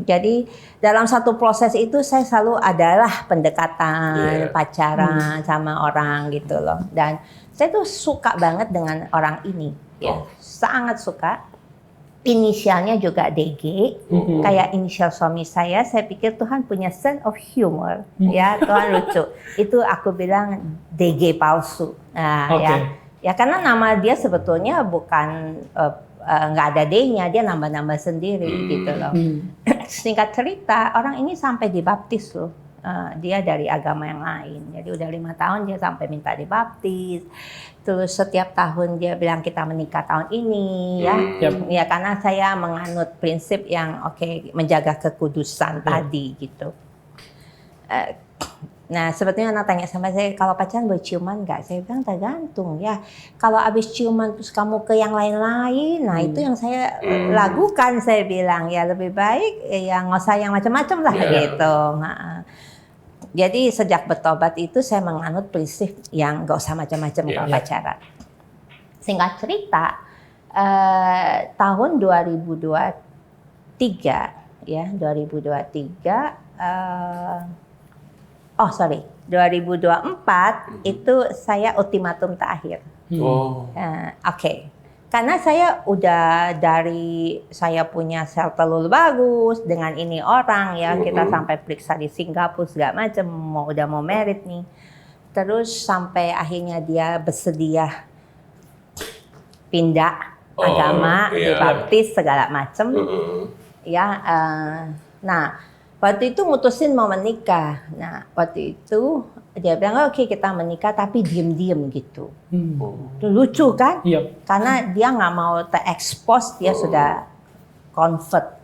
Jadi dalam satu proses itu saya selalu adalah pendekatan, pacaran sama orang gitu loh. Dan saya tuh suka banget dengan orang ini, ya, sangat suka. Inisialnya juga DG, kayak inisial suami saya. Saya pikir Tuhan punya sense of humor, ya, Tuhan lucu. Itu aku bilang DG palsu, ya. Ya karena nama dia sebetulnya bukan nggak ada D-nya, dia nambah-nambah sendiri gitu loh. Singkat cerita, orang ini sampai dibaptis loh. Dia dari agama yang lain. Jadi udah 5 tahun dia sampai minta dibaptis. Terus setiap tahun dia bilang kita menikah tahun ini ya. Ya karena saya menganut prinsip yang menjaga kekudusan tadi gitu. Nah, sebetulnya anak tanya sama saya, kalau pacaran boleh ciuman nggak? Saya bilang tergantung ya. Kalau abis ciuman terus kamu ke yang lain-lain, nah itu yang saya lakukan. Saya bilang ya lebih baik ya nggak usah yang macam-macam lah gitu. Jadi sejak bertobat itu saya menganut prinsip yang nggak usah macam-macam kalau pacaran. Singkat cerita, tahun 2023 ya, 2024 itu saya ultimatum terakhir. Karena saya udah saya punya sel telur bagus dengan ini orang ya, kita sampai periksa di Singapura segala macam, udah mau married nih. Terus sampai akhirnya dia bersedia pindah agama, dibaptis segala macam. Nah, waktu itu mutusin mau menikah. Nah, waktu itu dia bilang, oke kita menikah tapi diem-diem gitu. Lucu kan? Karena dia nggak mau terekspos, dia sudah convert.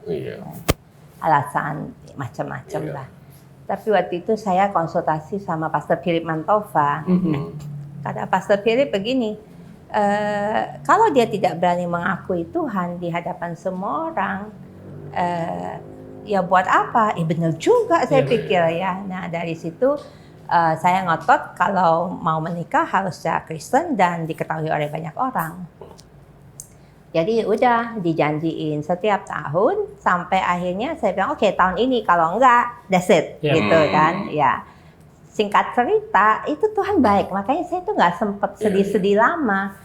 Alasan macam-macam lah. Tapi waktu itu saya konsultasi sama Pastor Philip Mantova. Kata Pastor Philip begini, kalau dia tidak berani mengakui Tuhan di hadapan semua orang, ya buat apa? Benar juga saya pikir ya. Nah dari situ saya ngotot kalau mau menikah harus secara Kristen dan diketahui oleh banyak orang. Jadi udah dijanjiin setiap tahun sampai akhirnya saya bilang oke, tahun ini, kalau enggak that's it gitu kan ya. Singkat cerita itu Tuhan baik, makanya saya tuh nggak sempet sedih-sedih lama.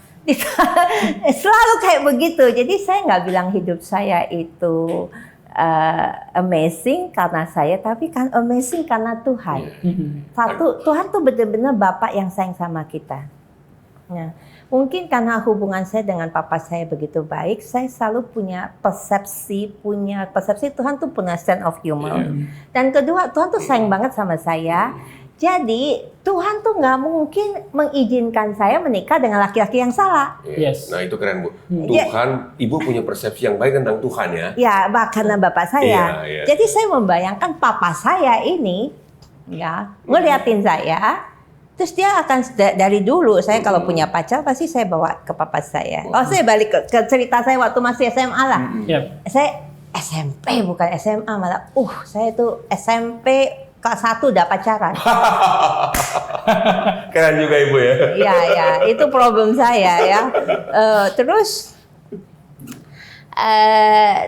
Selalu kayak begitu. Jadi saya nggak bilang hidup saya itu amazing karena saya, tapi kan amazing karena Tuhan. Tuhan tuh benar-benar Bapak yang sayang sama kita. Nah, mungkin karena hubungan saya dengan papa saya begitu baik, saya selalu punya persepsi Tuhan tuh punya sense of humor. Dan kedua, Tuhan tuh sayang banget sama saya. Jadi Tuhan tuh nggak mungkin mengizinkan saya menikah dengan laki-laki yang salah. Yes. Nah itu keren Bu. Tuhan, Ibu punya persepsi yang baik tentang Tuhan ya. Ya, karena bapak saya. Jadi saya membayangkan papa saya ini, ya ngeliatin saya. Terus dia akan dari dulu saya kalau punya pacar pasti saya bawa ke papa saya. Saya balik ke cerita saya waktu masih SMA lah. Saya SMP bukan SMA malah. Saya tuh SMP kelas 1 udah pacaran. Keren juga Ibu ya. Iya, itu problem saya ya. Terus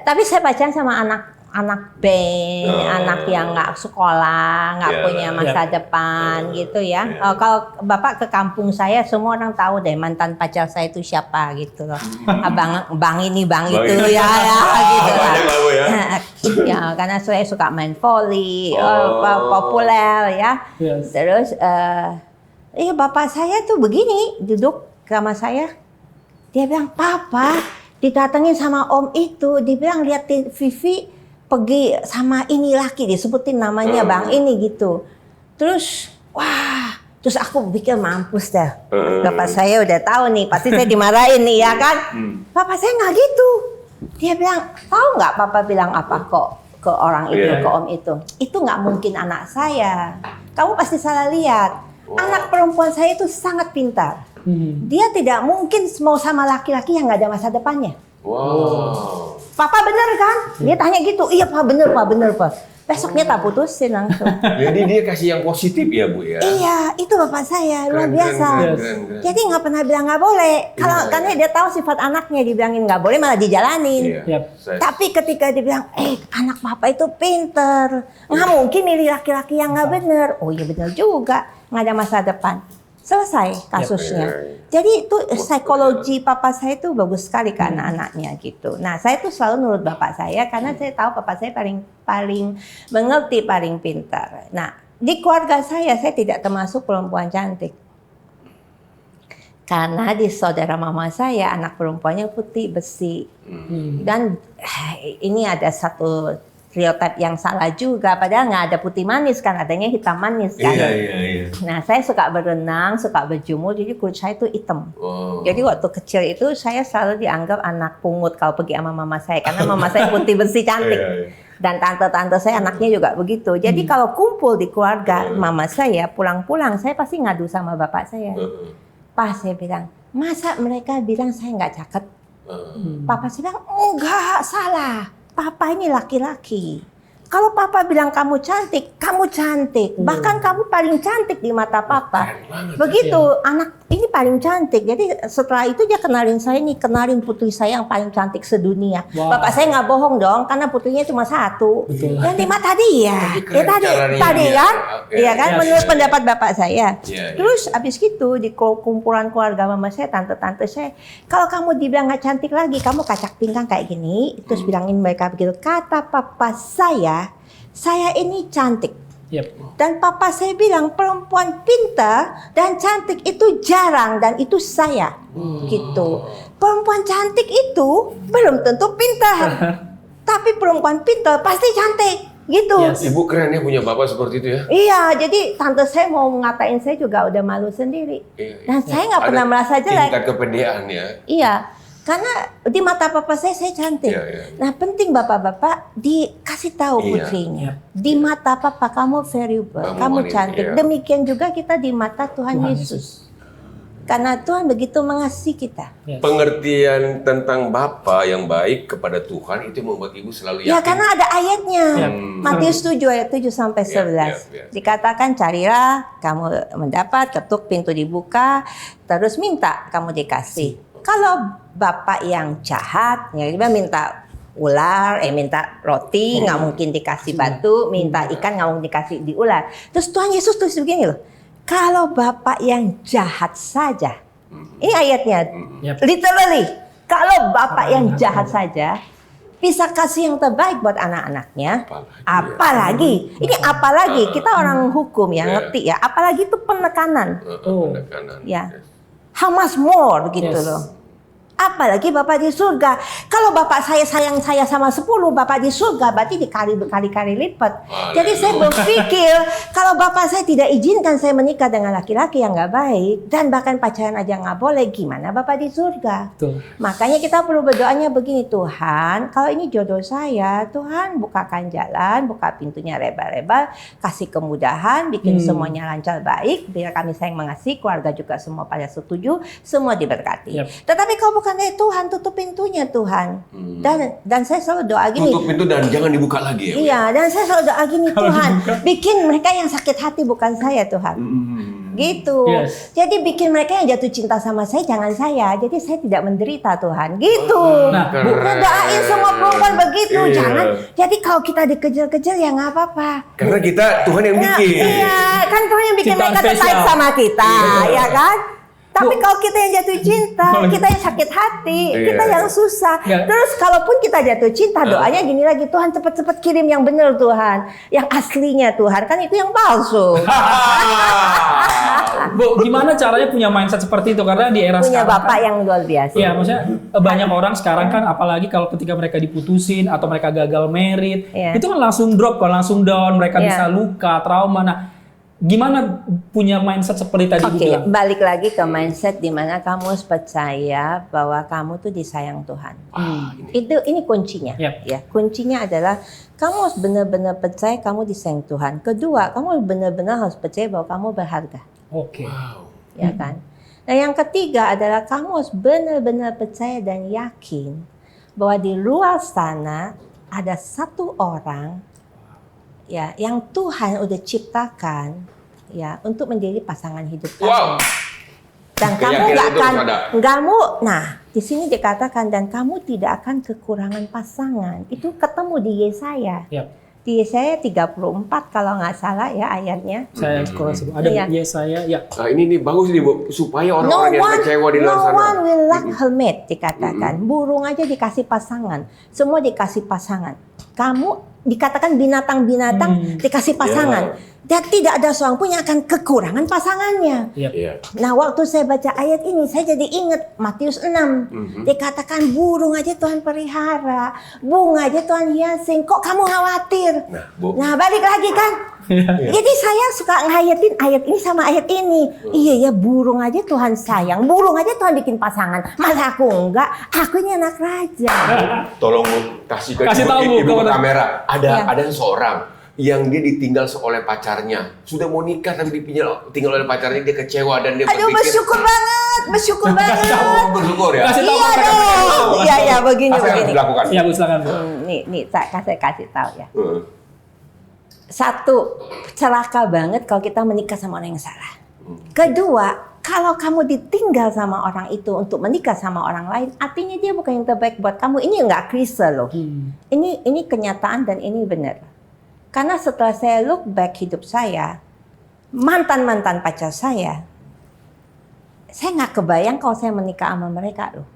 tapi saya pacaran sama anak band, anak yang nggak sekolah, nggak punya masa depan gitu ya. Kalau Bapak ke kampung saya, semua orang tahu deh mantan pacar saya itu siapa gitu loh. Bang ini, bang itu ya gitu lah. Ya, karena saya suka main volley, populer ya. Terus, Bapak saya tuh begini, duduk sama saya. Dia bilang, Papa, didatengin sama om itu, dibilang lihat Vivi pergi sama ini laki, disebutin namanya bang ini gitu. Terus terus aku pikir mampus dah. Bapak saya udah tahu nih, pasti saya dimarahin nih ya kan. Bapak saya nggak gitu. Dia bilang, tahu nggak Papa bilang apa kok ke orang itu, ke om itu. Itu nggak mungkin anak saya. Kamu pasti salah lihat. Anak perempuan saya itu sangat pintar. Dia tidak mungkin mau sama laki-laki yang nggak ada masa depannya. Papa bener kan? Dia tanya gitu. Iya Pak, bener Pak. Besoknya tak putusin langsung. Jadi dia kasih yang positif ya Bu ya? Iya, itu Bapak saya luar biasa. Keren. Jadi nggak pernah bilang nggak boleh. Karena dia tahu sifat anaknya, dibilangin nggak boleh malah dijalanin. Tapi ketika dibilang, anak Papa itu pinter, nggak mungkin milih laki-laki yang nggak bener. Oh iya bener juga, nggak ada masa depan. Selesai kasusnya. Jadi itu psikologi papa saya itu bagus sekali ke anak-anaknya gitu. Nah, saya tuh selalu nurut bapak saya karena saya tahu papa saya paling mengerti, paling pintar. Nah, di keluarga saya tidak termasuk perempuan cantik. Karena di saudara mama saya anak perempuannya putih besi. Dan ini ada satu stereotip yang salah juga, padahal nggak ada putih manis kan, adanya hitam manis kan. Iya. Nah, saya suka berenang, suka berjemur, jadi kulit saya itu hitam. Jadi waktu kecil itu saya selalu dianggap anak pungut kalau pergi sama mama saya, karena mama saya putih bersih cantik. Dan tante-tante saya anaknya juga begitu. Jadi kalau kumpul di keluarga mama saya, pulang-pulang saya pasti ngadu sama bapak saya. Pas saya bilang, masa mereka bilang saya nggak cakep? Papa saya bilang, enggak, salah. Papa ini laki-laki. Kalau Papa bilang kamu cantik, kamu cantik. Bahkan kamu paling cantik di mata Papa. Begitu, anak ini paling cantik. Jadi setelah itu dia kenalin saya nih, kenalin putri saya yang paling cantik sedunia. Bapak saya nggak bohong dong, karena putrinya cuma satu. Dan di mata dia. Tadi kan? Iya kan? Menurut pendapat Bapak saya. Terus abis gitu di kumpulan keluarga mama saya, tante-tante saya, kalau kamu dibilang nggak cantik lagi, kamu kacak pinggang kayak gini. Terus bilangin mereka begitu. Kata Papa saya ini cantik. Dan Papa saya bilang perempuan pintar dan cantik itu jarang, dan itu saya. Gitu. Perempuan cantik itu belum tentu pintar. Tapi perempuan pintar pasti cantik. Gitu. Ibu keren ya punya bapak seperti itu ya? Iya, jadi tante saya mau ngatain saya juga udah malu sendiri. Dan saya nggak pernah merasa jelek. Tingkat kepedean ya? Iya. Karena di mata papa saya cantik. Nah, penting bapak-bapak dikasih tahu putrinya. Di mata papa kamu valuable, kamu cantik. Demikian juga kita di mata Tuhan Yesus. Karena Tuhan begitu mengasihi kita. Pengertian tentang Bapa yang baik kepada Tuhan itu membuat ibu selalu yakin. Ya, karena ada ayatnya. Matius 7 ayat 7 sampai 11. Dikatakan, carilah, kamu mendapat, ketuk, pintu dibuka, terus minta, kamu dikasih. Kalau Bapak yang jahat, ya dia minta ular, minta roti, nggak mungkin dikasih batu, minta ikan, nggak mungkin dikasih di ular. Terus Tuhan Yesus tulis begini loh, kalau Bapak yang jahat saja, ini ayatnya, literally, kalau Bapak yang jahat saja bisa kasih yang terbaik buat anak-anaknya, apalagi, ini apalagi, kita orang hukum ya, ngerti ya, apalagi itu penekanan. Ya, how much more begitu loh. Apalagi Bapak di surga. Kalau Bapak saya sayang saya sama 10, Bapak di surga berarti dikali berkali-kali lipat. Jadi saya berpikir kalau Bapak saya tidak izinkan saya menikah dengan laki-laki yang nggak baik dan bahkan pacaran aja nggak boleh, gimana Bapak di surga? Betul. Makanya kita perlu berdoanya begini, Tuhan, kalau ini jodoh saya, Tuhan bukakan jalan, buka pintunya lebar-lebar, kasih kemudahan, bikin semuanya lancar baik, biar kami sayang mengasihi, keluarga juga semua pada setuju, semua diberkati. Tetapi kalau bukan Tuhan, tutup pintunya Tuhan. Dan saya selalu doa gini. Tutup pintu dan jangan dibuka lagi ya. Iya, dan saya selalu doa gini, Tuhan, bikin mereka yang sakit hati bukan saya, Tuhan. Gitu. Jadi bikin mereka yang jatuh cinta sama saya, jangan saya. Jadi saya tidak menderita, Tuhan. Gitu. Bukan doain semua perempuan begitu, jangan. Jadi kalau kita dikejar-kejar ya nggak apa-apa. Karena kita Tuhan yang bikin. Iya, kan Tuhan yang bikin mereka tertarik sama kita, ya kan? Tapi kalau kita yang jatuh cinta, kita yang sakit hati, kita yang susah. Terus kalaupun kita jatuh cinta, doanya gini lagi, Tuhan cepet-cepet kirim yang benar Tuhan. Yang aslinya Tuhan, kan itu yang palsu. Bu, gimana caranya punya mindset seperti itu? Karena di era punya sekarang Bapak yang luar biasa. Iya, maksudnya banyak orang sekarang kan, apalagi kalau ketika mereka diputusin atau mereka gagal merit, itu kan langsung drop, kan langsung down, mereka bisa luka, trauma. Nah, gimana punya mindset seperti tadi bilang? Balik lagi ke mindset di mana kamu harus percaya bahwa kamu tuh disayang Tuhan. Ini kuncinya. Ya, kuncinya adalah kamu harus benar-benar percaya kamu disayang Tuhan. Kedua, kamu benar-benar harus percaya bahwa kamu berharga. Ya kan? Nah, yang ketiga adalah kamu harus benar-benar percaya dan yakin bahwa di luar sana ada satu orang ya, yang Tuhan udah ciptakan ya untuk menjadi pasangan hidup kamu. Dan kamu di sini dikatakan dan kamu tidak akan kekurangan pasangan. Itu ketemu di Yesaya. Di Yesaya 34 kalau nggak salah ya ayatnya. Saya ada Yesaya ya. Nah, ini bagus nih Bu, supaya orang-orang yang kecewa di luar sana. No one will lack helmet dikatakan. Burung aja dikasih pasangan. Semua dikasih pasangan. Kamu dikatakan binatang-binatang dikasih pasangan. Dan tidak ada seorang pun yang akan kekurangan pasangannya. Nah, waktu saya baca ayat ini, saya jadi ingat Matius 6. Dikatakan burung aja Tuhan pelihara, bunga aja Tuhan hiasin. Kok kamu khawatir? Nah, balik lagi kan. Jadi saya suka ngayatin ayat ini sama ayat ini. Iya ya, burung aja Tuhan sayang, burung aja Tuhan bikin pasangan. Masa aku enggak? Aku ini anak raja. Tolong Bu, kasih tahu ibu kamera. Ada seseorang yang dia ditinggal oleh pacarnya, sudah mau nikah tapi ditinggal oleh pacarnya, dia kecewa dan dia berpikir, bersyukur banget. Bersyukur ya. Kasih tahu. Iya, begini. Dilakukan. Iya, Bu, silakan. Nih, saya kasih tahu ya. Satu, celaka banget kalau kita menikah sama orang yang salah. Kedua, kalau kamu ditinggal sama orang itu untuk menikah sama orang lain, artinya dia bukan yang terbaik buat kamu. Ini nggak klise loh. Ini kenyataan dan ini benar. Karena setelah saya look back hidup saya, mantan-mantan pacar saya nggak kebayang kalau saya menikah sama mereka loh.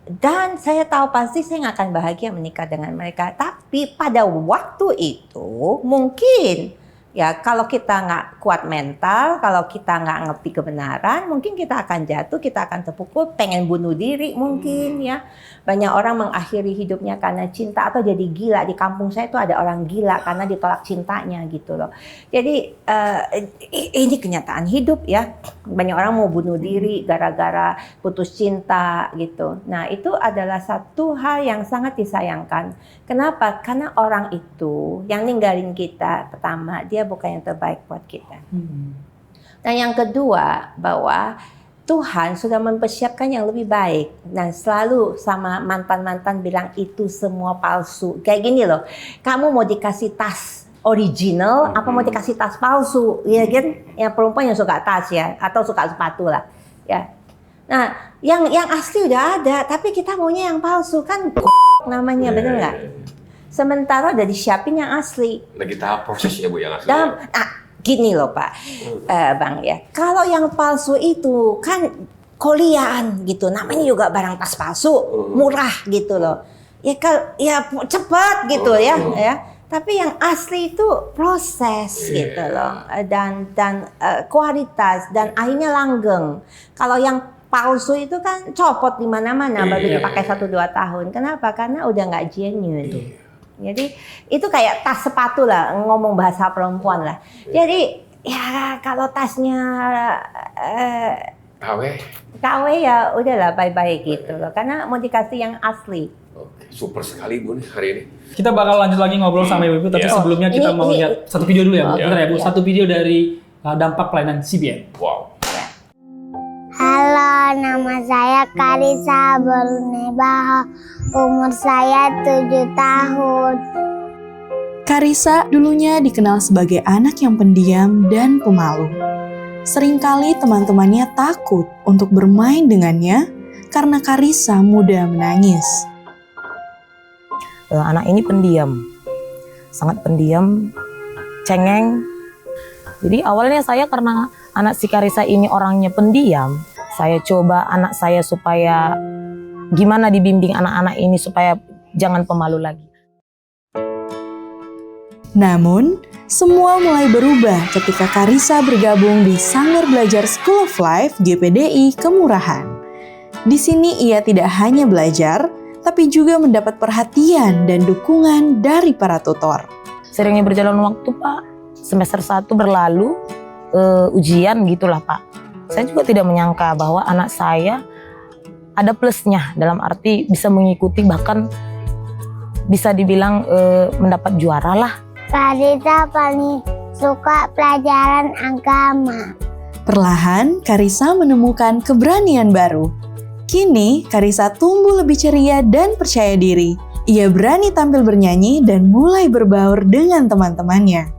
Dan saya tahu pasti saya nggak akan bahagia menikah dengan mereka. Tapi pada waktu itu mungkin ya kalau kita nggak kuat mental, kalau kita nggak ngerti kebenaran, mungkin kita akan jatuh, kita akan terpukul, pengen bunuh diri mungkin ya. Banyak orang mengakhiri hidupnya karena cinta atau jadi gila. Di kampung saya itu ada orang gila karena ditolak cintanya gitu loh. Jadi ini kenyataan hidup ya. Banyak orang mau bunuh diri gara-gara putus cinta gitu. Nah, itu adalah satu hal yang sangat disayangkan. Kenapa? Karena orang itu yang ninggalin kita, pertama dia bukan yang terbaik buat kita. Dan yang kedua, bahwa Tuhan sudah mempersiapkan yang lebih baik. Dan selalu sama mantan-mantan bilang itu semua palsu. Kayak gini loh, kamu mau dikasih tas original, apa mau dikasih tas palsu? Ya kan? Yang perempuan yang suka tas ya, atau suka sepatu lah. Ya. Nah, yang asli udah ada, tapi kita maunya yang palsu kan namanya, bener nggak? Sementara udah disiapin yang asli. Lagi tahap proses ya Bu yang asli. Gini loh Pak, Bang ya. Kalau yang palsu itu kan kolian gitu, namanya juga barang tas palsu, murah gitu loh. Ya cepat gitu ya. Tapi yang asli itu proses gitu loh, dan kualitas dan akhirnya langgeng. Kalau yang palsu itu kan copot di mana-mana baru dipakai 1-2 tahun. Kenapa? Karena udah nggak genuine. Jadi itu kayak tas sepatu lah, ngomong bahasa perempuan lah. Jadi ya kalau tasnya KW ya udahlah bye-bye gitu loh. Karena mau dikasih yang asli. Oke, super sekali Bu nih hari ini. Kita bakal lanjut lagi ngobrol sama Ibu, tapi sebelumnya kita mau lihat satu video dulu ya Bu. Bentar ya Bu, satu video dari dampak pelayanan CBN. Wow. Halo, nama saya Karisa Berunebah, umur saya 7 tahun. Karisa dulunya dikenal sebagai anak yang pendiam dan pemalu. Seringkali teman-temannya takut untuk bermain dengannya karena Karisa mudah menangis. Anak ini pendiam, sangat pendiam, cengeng. Jadi awalnya saya karena anak si Karisa ini orangnya pendiam, saya coba anak saya supaya gimana dibimbing anak-anak ini supaya jangan pemalu lagi. Namun, semua mulai berubah ketika Karisa bergabung di Sanggar Belajar School of Life GPDI Kemurahan. Di sini ia tidak hanya belajar, tapi juga mendapat perhatian dan dukungan dari para tutor. Seringnya berjalan waktu Pak, semester 1 berlalu, ujian gitulah Pak. Saya juga tidak menyangka bahwa anak saya ada plusnya, dalam arti bisa mengikuti, bahkan bisa dibilang mendapat juara lah. Karisa paling suka pelajaran agama. Perlahan, Karisa menemukan keberanian baru. Kini, Karisa tumbuh lebih ceria dan percaya diri. Ia berani tampil bernyanyi dan mulai berbaur dengan teman-temannya.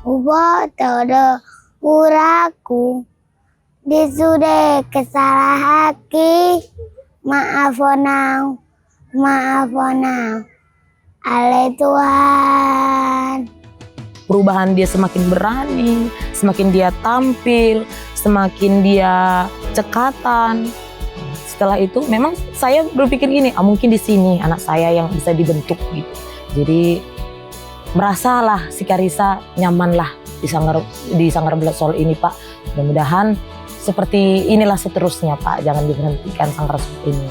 Ubo todo uraku disude kesalahaki maafonau ale Tuhan. Perubahan dia semakin berani, semakin dia tampil, semakin dia cekatan. Setelah itu memang saya berpikir gini, mungkin di sini anak saya yang bisa dibentuk gitu. Jadi merasalah si Karisa nyaman lah di Sanggar Belajar Sol ini Pak. Mudah-mudahan seperti inilah seterusnya Pak, jangan diberhentikan Sanggar Sol ini.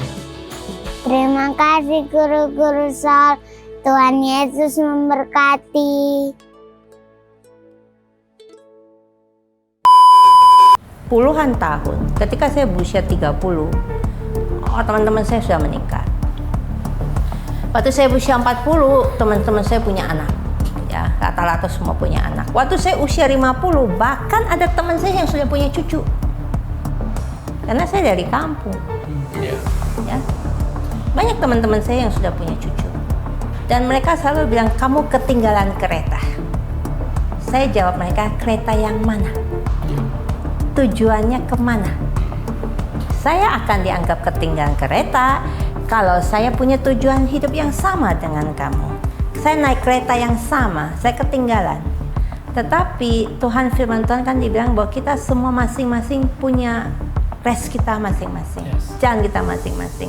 Terima kasih guru-guru Sol, Tuhan Yesus memberkati. Puluhan tahun, ketika saya berusia 30, teman-teman saya sudah menikah. Waktu saya berusia 40, teman-teman saya punya anak. Ya, rata-rata semua punya anak. Waktu saya usia 50, bahkan ada teman saya yang sudah punya cucu. Karena saya dari kampung. Ya. Banyak teman-teman saya yang sudah punya cucu. Dan mereka selalu bilang, kamu ketinggalan kereta. Saya jawab mereka, kereta yang mana? Tujuannya kemana? Saya akan dianggap ketinggalan kereta kalau saya punya tujuan hidup yang sama dengan kamu. Saya naik kereta yang sama, saya ketinggalan. Tetapi Tuhan, firman Tuhan kan dibilang bahwa kita semua masing-masing punya race kita masing-masing, jalan kita masing-masing.